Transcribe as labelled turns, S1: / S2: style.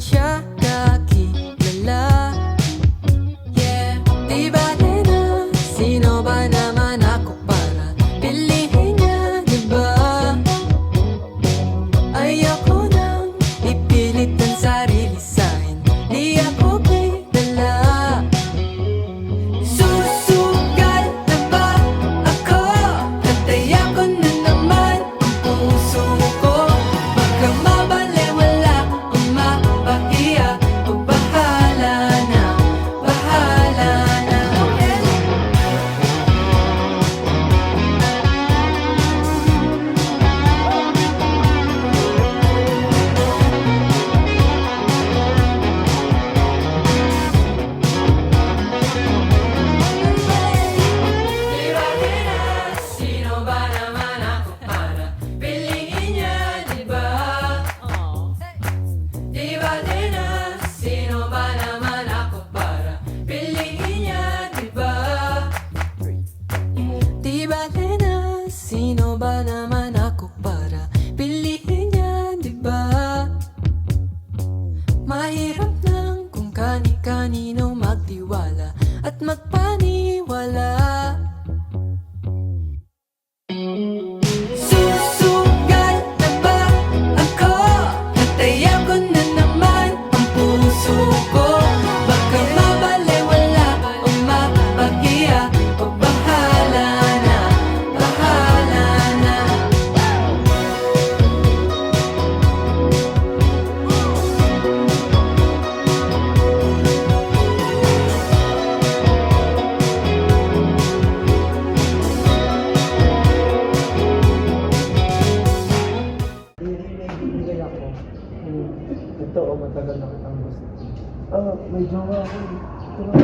S1: naman siya nakilala. Yeah, di bale na sino ba naman ako para piliin niya, di ba? Ayoko nang ipilit ang sarili sa'kin, di ako kilala. Susugal na ba ako? Katayan ko na naman ang puso ko. Baka mabalewala o mapahiya, o bahala na, bahala na. Di bale na sino ba naman ako para piliin niya, di ba? Di bale na sino ba naman ako para piliin niya, di ba? Di bale na sino ba naman ako para piliin niya, di ba? Mahirap lang kung kani-kanino magtiwala at magpaniwala. Susugal na ba ako? Katayan ko na naman ang puso ko. Baka mabalewala o mapahiya, o bahala na, bahala na.
S2: May bibigay ako. Ito, matagal na kitang gusto. May jowa ako. Ito na.